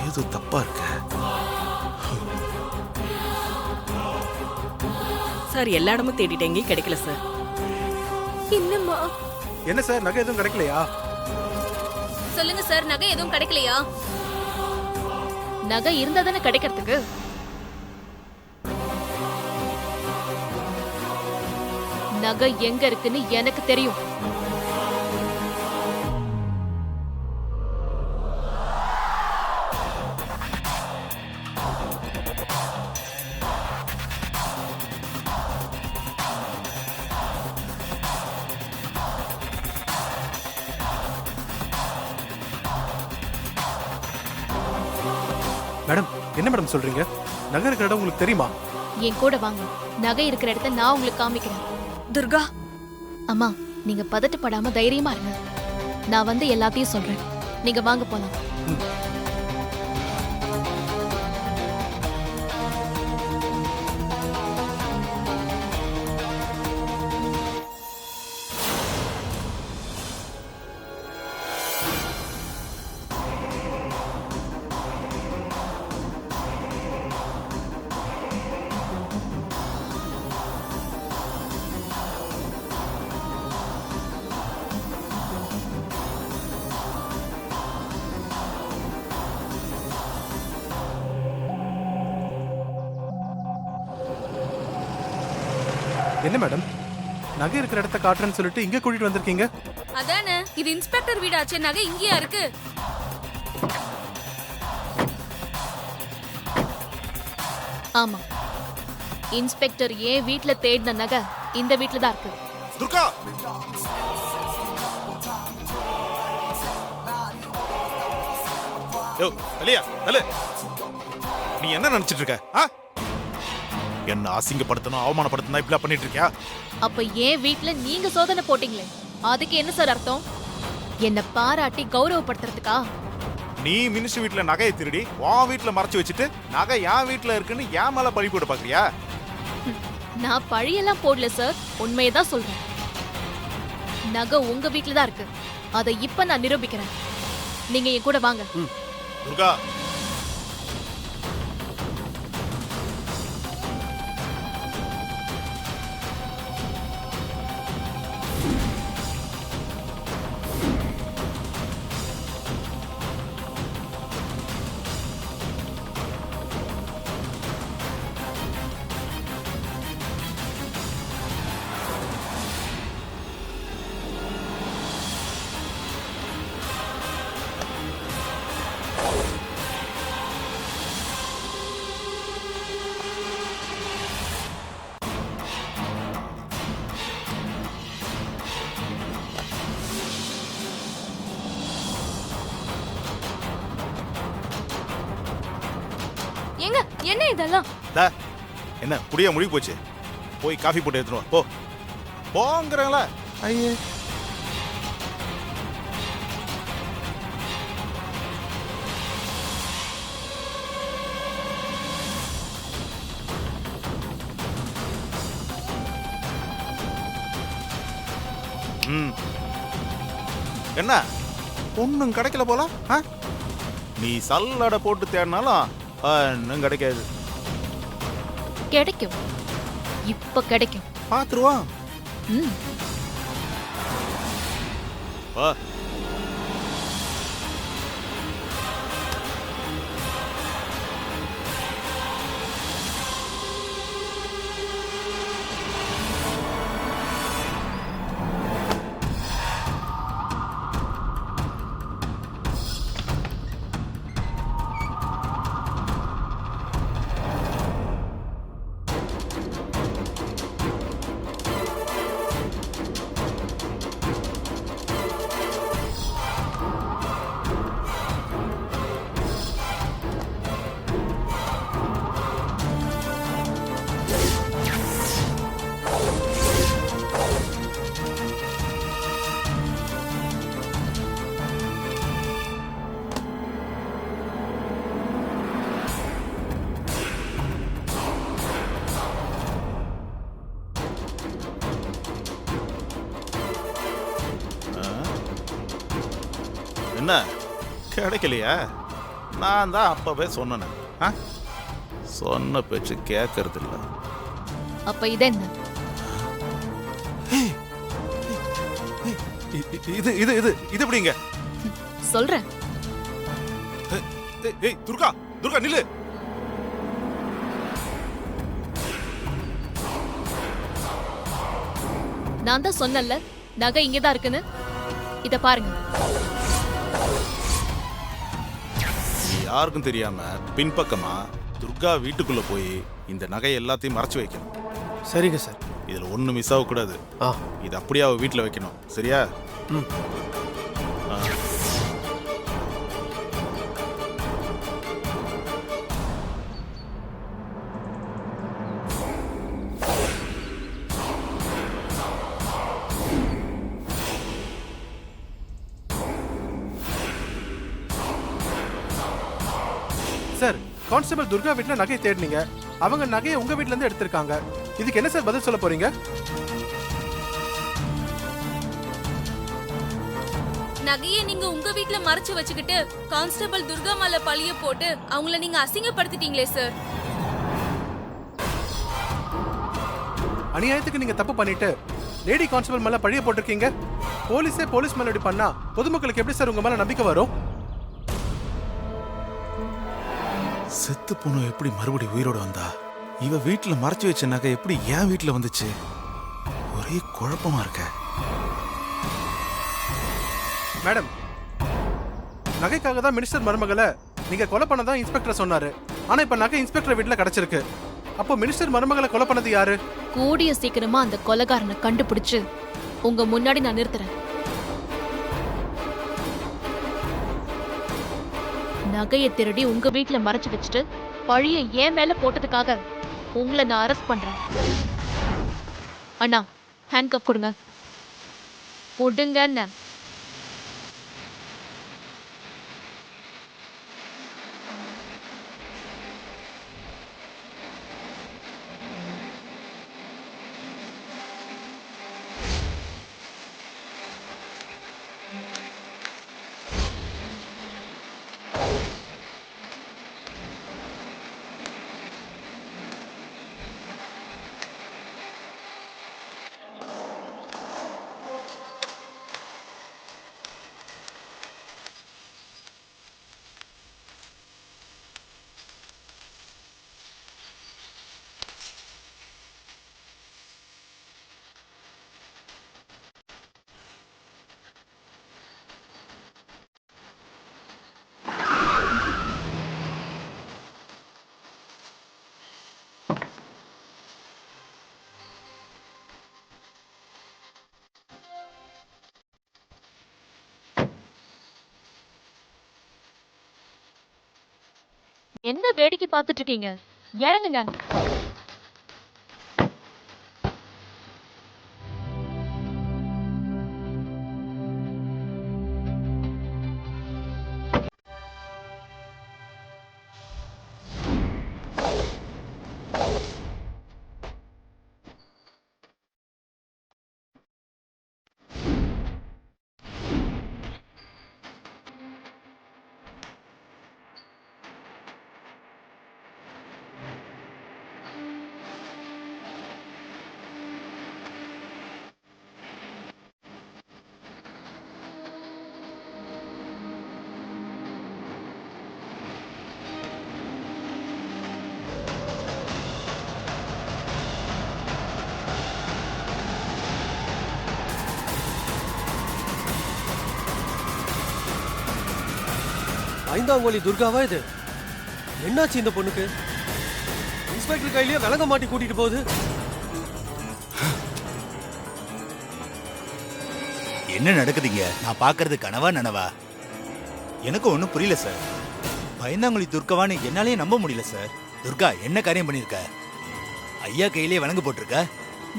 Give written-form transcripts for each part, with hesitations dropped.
ஏதோ தப்பா இருக்க. சார் எல்லா இடமும் தேடிட்டேன், எங்கேயும் கிடைக்கல சார். என்னம்மா? என்ன சார், நகை எதுவும் கிடைக்கலையா? சொல்லுங்க சார், நகை எதுவும் கிடைக்கலையா? நகை இருந்தா தானே கிடைக்கிறதுக்கு. நகை எங்க இருக்குன்னு எனக்கு தெரியும். மேடம், என்ன மேடம் சொல்றீங்க? நகை இருக்கிற இடம் உங்களுக்கு தெரியுமா? என் கூட வாங்க, நகை இருக்கிற இடத்த நான் உங்களுக்கு காமிக்கிறேன். துர்கா, அம்மா நீங்க பதட்டப்படாம தைரியமா இருங்க. நான் வந்து எல்லாத்தையும் சொல்றேன். நீங்க வாங்க போலாம். என்ன மேடம், நகை இருக்கிற இடத்த காட்டுறேன்னு சொல்லிட்டு இங்க கூட்டிட்டு வந்திருக்கீங்க? அதானே, இது இன்ஸ்பெக்டர் வீடாச்சே, நகை இங்கேயா இருக்கு? ஆமா, இன்ஸ்பெக்டர் ஏன் வீட்ல தேடின நகை இந்த வீட்ல தான் இருக்கு. துர்கா, யோ அலியா, அல்ல நீ என்ன நினைச்சிட்டு இருக்க? என்ன அசிங்கப்படுத்தணும், அவமானப்படுத்தணும் இப்படி பண்ணிட்டு இருக்கியா? அப்ப ஏன் வீட்ல நீங்க சோதனை போட்டீங்களே, அதுக்கு என்ன சார் அர்த்தம்? என்ன பாராட்டி கௌரவப்படுத்துறதுக்கா? நீ மினிஸ்டர் வீட்டுல நகையை திருடி உன் வீட்டுல மறைச்சு வச்சுட்டு நகை என் வீட்டுல இருக்குன்னு என் மேல பழி போட்டு பாக்குறியா? நான் பழியெல்லாம் போடல சார், உண்மையதான் சொல்றேன். நகை உங்க வீட்ல தான் இருக்கு. அதை இப்ப நான் நிரூபிக்கிறேன். நீங்க என் கூட வாங்க. துர்கா, ஏங்க, என்ன இதெல்லாம்? என்ன புடிய முடிவு போச்சு? போய் காஃபி போட்டு எடுத்துட்டு வா, போ போங்கறங்களா? ஐயே, என்ன ஒன்னும் கிடைக்கல போல? நீ சல்லடை போட்டு தேடினாலும் இன்னும் கிடைக்காது. கிடைக்கும், இப்ப கிடைக்கும். பாத்துருவான். வா. என்ன கிடைக்கலையா? நான் தான் அப்பவே சொன்னேன். சொன்ன பேச்சு கேட்கறது இல்ல. அப்ப இது என்ன? இது இது இது இது எப்படிங்க? சொல்றேன். ஏய் துர்கா, துர்கா நில்லு. நான் தான் சொன்னேன்ல நகை இங்கதான் இருக்குன்னு. இத பாருங்க. யாருக்கும் தெரியாம பின்பக்கமா துர்கா வீட்டுக்குள்ள போய் இந்த நகை எல்லாத்தையும் மறைச்சு வைக்கணும். சரிங்க சார். இதுல ஒண்ணு மிஸ் ஆக கூடாது. இது அப்படியே அவ வீட்டுல வைக்கணும். சரியா? சார், கான்ஸ்டபிள் துர்கா வீட்ல நகையை தேடினீங்க. அவங்க நகையை உங்க வீட்ல இருந்து எடுத்திருக்காங்க. இதுக்கு என்ன சார் பதில் சொல்ல போறீங்க? நகையை நீங்க உங்க வீட்ல மறைச்சு வச்சுக்கிட்டு கான்ஸ்டபிள் துர்கா மேல பழிய போட்டு அவங்கள நீங்க அசிங்கப்படுத்திட்டீங்களே சார். அநியாயத்துக்கு நீங்க தப்பு பண்ணிட்டு லேடி கான்ஸ்டபிள் மேல பழிய போட்டிருக்கீங்க. போலீஸே போலீஸ் மேல இப்படி பண்ணா பொதுமக்களுக்கு எப்படி சார் உங்க மேல நம்பிக்கை வரும்? செத்து பொண்ணு எப்படி மறுபடியும் உயிரோட வந்தா? இவ வீட்டுல மறைச்சு வச்ச நகை எப்படி என் வீட்டுல வந்துச்சு? ஒரே குழப்பமா இருக்க. மேடம், நகைக்காக தான் மினிஸ்டர் மருமகளை நீங்க கொலை பண்ணதா இன்ஸ்பெக்டர் சொன்னாரு. ஆனா இப்ப நகை இன்ஸ்பெக்டர் வீட்டுல கிடைச்சிருக்கு. அப்போ மினிஸ்டர் மருமகளை கொலை பண்ணது யாரு? கூடிய சீக்கிரமா அந்த கொலைகாரனை கண்டுபிடிச்சு உங்க முன்னாடி நான் நிறுத்துறேன். நகையை திருடி உங்க வீட்டுல மறைச்சு வச்சுட்டு பழிய ஏன் மேல போட்டதுக்காக உங்களை நான் அரெஸ்ட் பண்றேன். அண்ணா, ஹேண்ட்கப் கொடுங்க. கொடுங்க. என்ன வேடிக்கை பார்த்துட்டு இருக்கீங்க? இறங்குங்க. ஐந்தாங்கோலி துர்காவா இது? என்னாச்சு இந்த பொண்ணுக்கு? இன்ஸ்பெக்டர் கையிலேயே விலங்க மாட்டி கூட்டிட்டு போகுது. என்ன நடக்குதுங்க? நான் பாக்குறது கனவா நனவா? எனக்கு ஒன்றும் புரியல சார். பயந்தாங்குழி துர்காவான்னு என்னாலேயே நம்ப முடியல சார். துர்கா என்ன காரியம் பண்ணிருக்க? ஐயா கையிலேயே விலங்கு போட்டிருக்க.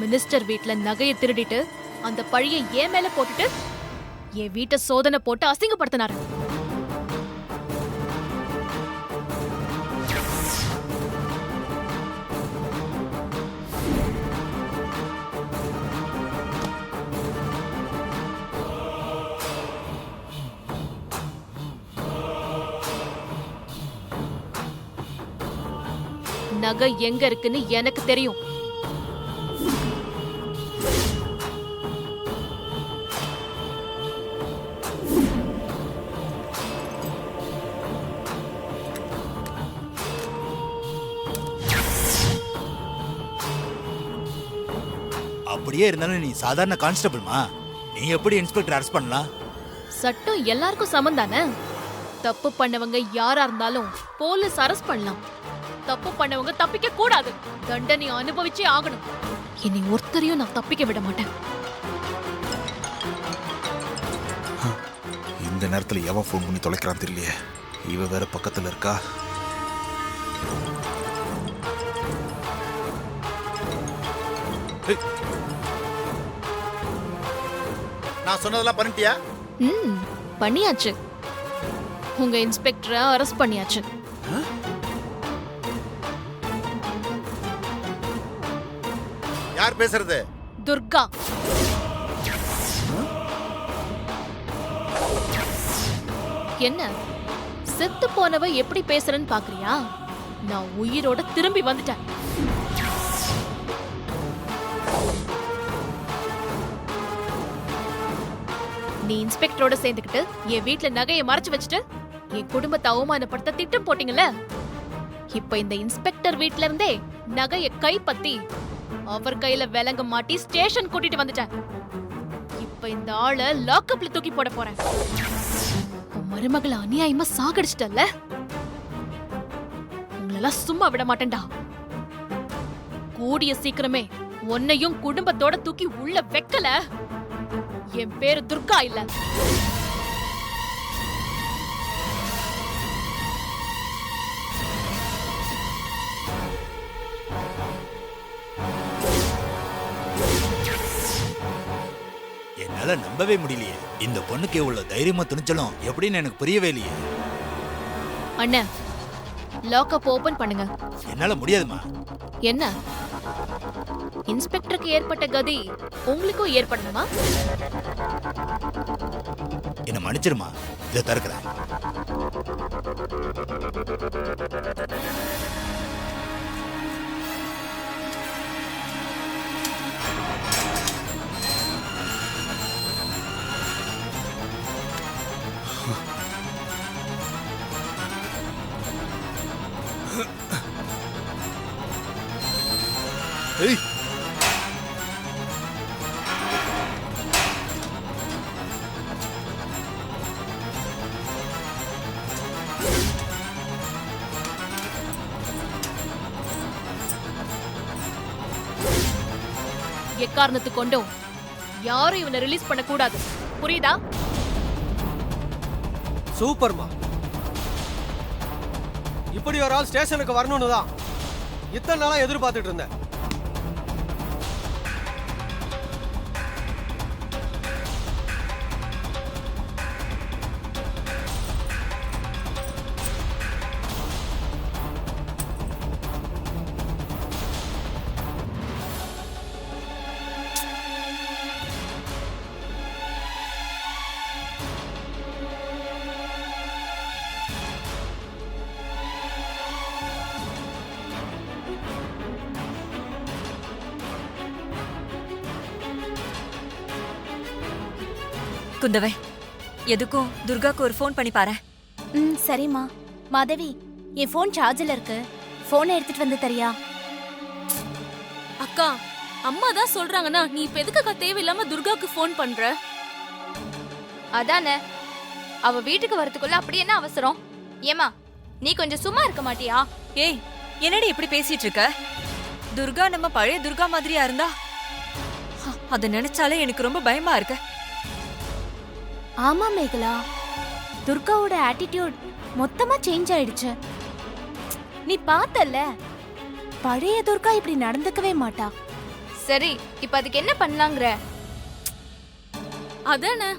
மினிஸ்டர் வீட்ல நகையை திருடிட்டு அந்த பழியை ஏன் மேல போட்டுட்டு என் வீட்டை சோதனை போட்டு அசிங்கப்படுத்தினாரு. நகை எங்க இருக்குன்னு எனக்கு தெரியும். அப்படியே இருந்தாலும் நீ சாதாரண கான்ஸ்டபிள்மா, நீ எப்படி இன்ஸ்பெக்டர் அரெஸ்ட் பண்ணலாம்? சட்டம் எல்லாருக்கும் சமம் தானே. தப்பு பண்ணவங்க யாரா இருந்தாலும் போலீஸ் அரெஸ்ட் பண்ணலாம். தப்பு பண்ணவங்க தப்பிக்க கூடாது, தண்டனை அனுபவிச்சே ஆகணும். இனி ஒருத்தரையும் நான் தப்பிக்க விட மாட்டேன். இந்த நேரத்துல எவன் ஃபோன் பண்ணி தொலைக்கிறான் தெரியலையே. இவ வேற பக்கத்துல இருக்கா. நான் சொன்னதெல்லாம் பண்ணிட்டியா? பண்ணியாச்சு. உங்க இன்ஸ்பெக்டரை அரெஸ்ட் பண்ணியாச்சு. யார் பேசுறது? துர்கா. என்ன செத்து போனவ எப்படி பேசுறேன்னு பாக்குறியா? நான் உயிரோட திரும்பி வந்துட்டேன். நீ இன்ஸ்பெக்டரோட சேர்ந்துக்கிட்டு என் வீட்ல நகையை மறைச்சு வச்சுட்டு என் குடும்பத்தை அவமானப்படுத்த திட்டம் போட்டீங்கல்ல. இப்ப இந்த இன்ஸ்பெக்டர் வீட்ல இருந்தே நகையை கைப்பத்தி அவர் கையில விலங்க மாட்டி ஸ்டேஷன் கூட்டிட்டு வந்துட்டேன். இப்ப இந்த ஆளை லாக்அப்ல தூக்கி போட போறேன். உன் மருமகளை அநியாயமா சாகடிச்சிட்டல்ல, உங்களெல்லாம் சும்மா விட மாட்டேன்டா. கூடிய சீக்கிரமே உன்னையும் குடும்பத்தோட தூக்கி உள்ள வைக்கல, என் பேரு துர்கா இல்ல. என்னால நம்பவே முடியலையே. இந்த பொண்ணுக்கு இவ்வளவு தைரியமா துணிச்சலும் எப்படின்னு எனக்கு புரியவே இல்லையே. அண்ணன், லாக்அப் ஓபன் பண்ணுங்க. என்னால முடியாதுமா. என்ன இன்ஸ்பெக்டருக்கு ஏற்பட்ட கதி உங்களுக்கும் ஏற்படணுமா? என்ன மன்னிச்சிருமா, இதை தடுக்கிறேன். ஏய், எக்காரணத்து கொண்டும் யாரும் இவனை ரிலீஸ் பண்ண கூடாது, புரியுதா? சூப்பர்மா. இப்படி ஒரு ஆள் ஸ்டேஷனுக்கு வரணும்னு தான் இத்தனை நாளா எதிர்பார்த்துட்டு இருந்தேன். குந்தவை, எதுக்கும் துர்காக்கு ஒரு ஃபோன் பண்ணி பாரு. சரிம்மா. மாதவி, என் ஃபோன் சார்ஜில் இருக்கு, ஃபோனை எடுத்துட்டு வந்து தரியா? அக்கா, அம்மா தான் சொல்றாங்கன்னா நீ இப்ப எதுக்கு தேவையில்லாம துர்காக்கு ஃபோன் பண்ற? அதானே, அவ வீட்டுக்கு வரதுக்குள்ள அப்படி என்ன அவசரம்? ஏமா, நீ கொஞ்சம் சும்மா இருக்க மாட்டியா? ஏய், என்னடி இப்படி பேசிட்டு இருக்க? துர்கா நம்ம பழைய துர்கா மாதிரியா இருந்தா? அத நினைச்சாலே எனக்கு ரொம்ப பயமா இருக்கு. ஆமா மேகலா, துர்காவோட ஆட்டிடியூட் மொத்தமா சேஞ்ச் ஆயிடுச்சு. நீ பார்த்தல்ல, பழைய துர்கா இப்படி நடந்துக்கவே மாட்டா. சரி, இப்ப அதுக்கு என்ன பண்ணலாங்கற? அதானே,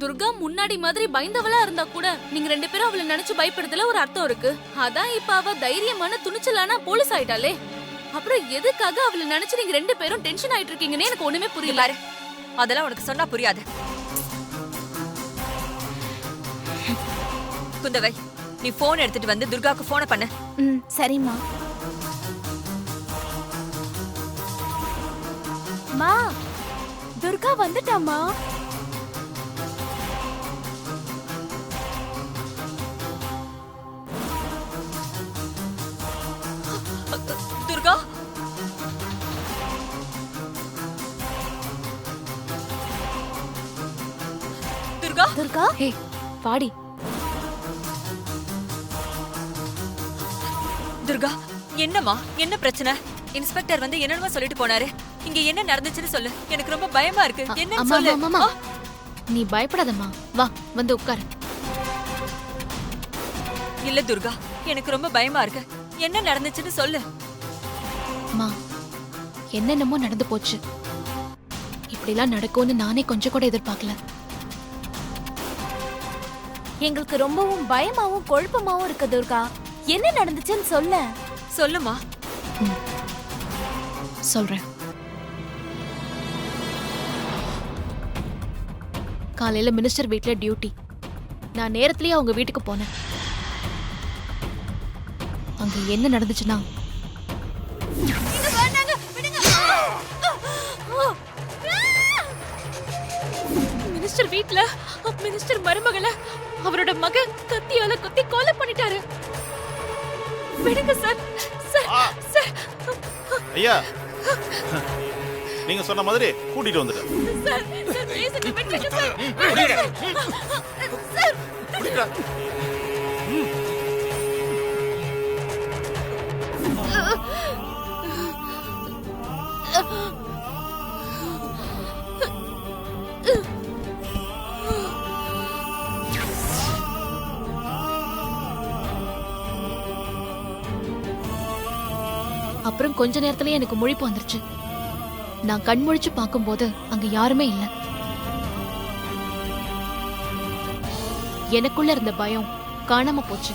துர்கா முன்னாடி மாதிரி பயந்தவளா இருந்தா கூட நீங்க ரெண்டு பேரும் அவளை நினைச்சு பயப்படுறதுல ஒரு அர்த்தம் இருக்கு. அதான் இப்ப அவ தைரியமான துணிச்சலான போலீஸ் ஆயிட்டாலே. அப்புறம் எதுக்காக அவளை நினைச்சு நீங்க ரெண்டு பேரும் டென்ஷன் ஆயிட்டு இருக்கீங்கன்னு எனக்கு ஒண்ணுமே புரியல. பாரு, அதெல்லாம் உனக்கு சொன்னா புரியாது. குந்தவை, நீ போன் எடுத்துட்டு வந்து துர்காக்கு போனை பண்ணு. சரிம்மா. மா துர்கா வந்துட்டாமா. துர்கா துர்கா துர்கா ஹே பாடி. துர்கா என்னம்மா, என்ன பிரச்சனை? இன்ஸ்பெக்டர் வந்து என்னமா சொல்லிட்டு போனாரு? இங்க என்ன நடந்துச்சுன்னு சொல்லு, எனக்கு ரொம்ப பயமா இருக்கு. என்னன்னு அம்மா சொல்லு. அம்மா, அம்மா நீ பயப்படாதம்மா, வா வந்து உட்காரு. இல்ல துர்கா, எனக்கு ரொம்ப பயமா இருக்கு. என்ன நடந்துச்சுன்னு சொல்லு. அம்மா என்னென்னமோ நடந்து போச்சு. இப்படிலாம் நடக்கும்னு நானே கொஞ்சம் கூட எதிர்பார்க்கல. எங்களுக்கு ரொம்பவும் பயமாவும் குழப்பமாவும் இருக்கு துர்கா. என்ன நடந்துச்சுன்னு சொல்ல. சொல்லுமா. சொல்றேன். காலையில மினிஸ்டர் வீட்ல டியூட்டி. நான் நேரத்திலேயே அவங்க வீட்டுக்கு போனேன். அங்க என்ன நடந்துச்சுன்னா, மினிஸ்டர் வீட்ல மினிஸ்டர் மருமகளை அவரோட மகன் கத்தியால குத்தி கொலை பண்ணிட்டாரு. விடுங்க சார். சார் ஐயா நீங்க சொன்ன மாதிரி கூட்டிட்டு வந்துட்டேன். சார் பேசுங்க, விட்டுருங்க சார். அப்புறம் கொஞ்ச நேரத்திலேயே எனக்கு முழிப்பு வந்துருச்சு. நான் கண் முழிச்சு பார்க்கும்போது அங்க யாருமே இல்ல. எனக்குள்ள இருந்த பயம் காணாம போச்சு.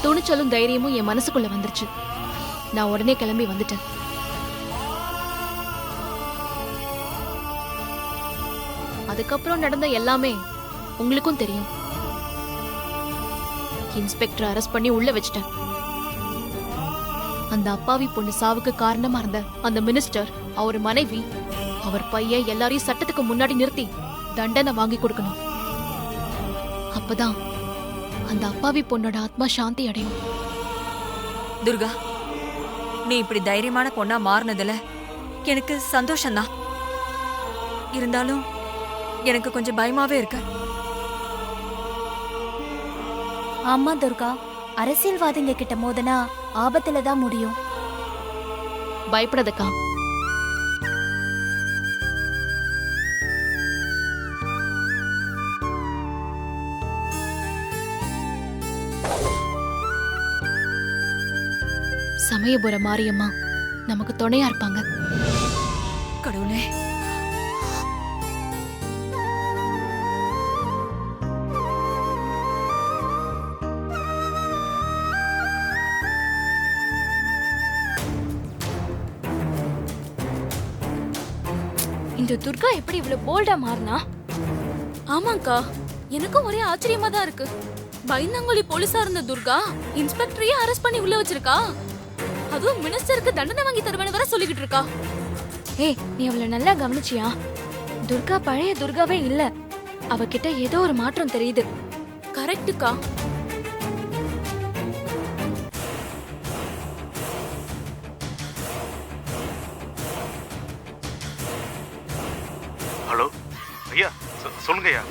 துணிச்சலும் தைரியமும் என் மனசுக்குள்ள வந்துருச்சு. நான் உடனே கிளம்பி வந்துட்டேன். அதுக்கப்புறம் நடந்த எல்லாமே உங்களுக்கும் தெரியும். இன்ஸ்பெக்டர் அரெஸ்ட் பண்ணி உள்ள வச்சிட்டேன். அந்த அப்பாவி பொண்ணு சாவுக்கு காரணமா இருந்த அந்த மினிஸ்டர், அவர் மனைவி, அவர் பையன் எல்லாரையும் சட்டத்துக்கு முன்னாடி நிறுத்தி தண்டனை வாங்கி கொடுக்கணும். அப்பதான் அந்த அப்பாவி பொண்ணோட ஆத்மா சாந்தி அடையும். துர்கா, நீ இப்படி தைரியமான பொண்ணா மாறினதுல எனக்கு சந்தோஷம்தான். இருந்தாலும் எனக்கு கொஞ்சம் பயமாவே இருக்கு. ஆமா துர்கா, அரசியல்வாதிங்க கிட்ட மோதனா ஆபத்துல தான் முடியும். பயப்படாதக்கா. சமயபுர மாரியம்மா நமக்கு துணையா இருப்பாங்க. கடவுளே, இந்த துர்கா எப்படி இவ்வளவு போல்டா மாறினா? ஆமாக்கா, எனக்கும் ஒரே ஆச்சரியமா தான் இருக்கு. பயந்தாங்கொலி போலீஸா இருந்த துர்கா இன்ஸ்பெக்டரையே அரெஸ்ட் பண்ணி உள்ள வச்சிருக்கா. அதுவும் மினிஸ்டருக்கு தண்டனை வாங்கி தருவேன்னு வர சொல்லிக்கிட்டு இருக்கா. ஏய், நீ அவளை நல்லா கவனிச்சியா? துர்கா பழைய துர்காவே இல்ல. அவகிட்ட ஏதோ ஒரு மாற்றம் தெரியுது. கரெக்டுக்கா. ஹலோ ஐயா, சொல்லுங்க ஐயா.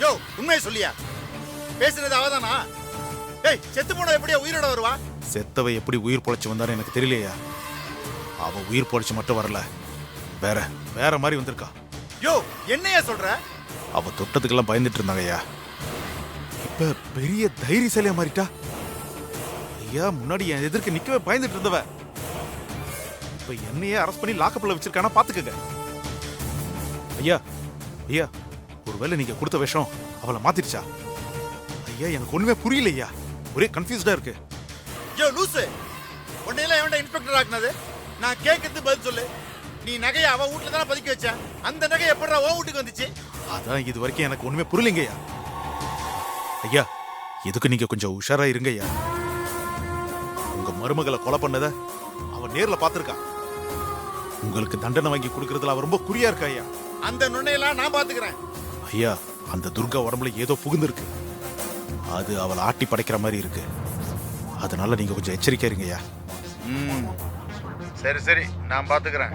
யோ, உண்மையை சொல்லியா? பேசுறது அவதானா? ஏய், செத்து போன எப்படியா உயிரோட வருவா? செத்தவை எப்படி உயிர் பொழைச்சு வந்தாரு எனக்கு தெரியலையா. அவ உயிர் பொழைச்சு மட்டும் வரல, வேற வேற மாதிரி வந்திருக்கா. யோ, என்னையா சொல்ற? அவ தொட்டதுக்கெல்லாம் பயந்துட்டு இருந்தாங்க ஐயா. இப்ப பெரிய தைரியசாலியா மாறிட்டா. ஐயா, முன்னாடி என் எதிர்க்க நிக்கவே பயந்துட்டு இருந்தவ இப்ப என்னையே அரெஸ்ட் பண்ணி லாக்கப்ல வச்சிருக்கானா பாத்துக்கங்க. ஐயா ஐயா, ஒருவேளை நீங்க கொடுத்த விஷம் அவளை மாத்திடுச்சா? ஐயா, எனக்கு ஒண்ணுமே புரியல ஐயா, ஒரே கன்ஃபியூஸ்டா இருக்கு. யோ லூசு, உன்னையெல்லாம் எவன்டா இன்ஸ்பெக்டர் ஆக்குனது? நான் கேட்கறது பதில் சொல்லு. நீ நகையை அவ வீட்டுல தானே பதுக்கி வச்ச. அந்த நகை எப்படா உன் வீட்டுக்கு வந்துச்சு? அதான் இது வரைக்கும் எனக்கு ஒண்ணுமே புரியலைங்க ஐயா. ஐயா, இதுக்கு நீங்க கொஞ்சம் உஷாரா இருங்க ஐயா. உங்க மருமகளை கொலை பண்ணத அவன் நேர்ல பாத்திருக்கான். உங்களுக்கு தண்டனை வாங்கி கொடுக்கறதுல அவ ரொம்ப குறியா இருக்கா ஐயா. அந்த நுண்ணையெல்லாம் நான் பாத்துக்கிறேன். ஐயா, அந்த துர்கா உடம்புல ஏதோ புகுந்திருக்கு. அது அவளை ஆட்டி படைக்கிற மாதிரி இருக்கு. அதனால நீங்க கொஞ்சம் எச்சரிக்கை இருங்க ஐயா. சரி சரி, நான் பாத்துக்கிறேன்.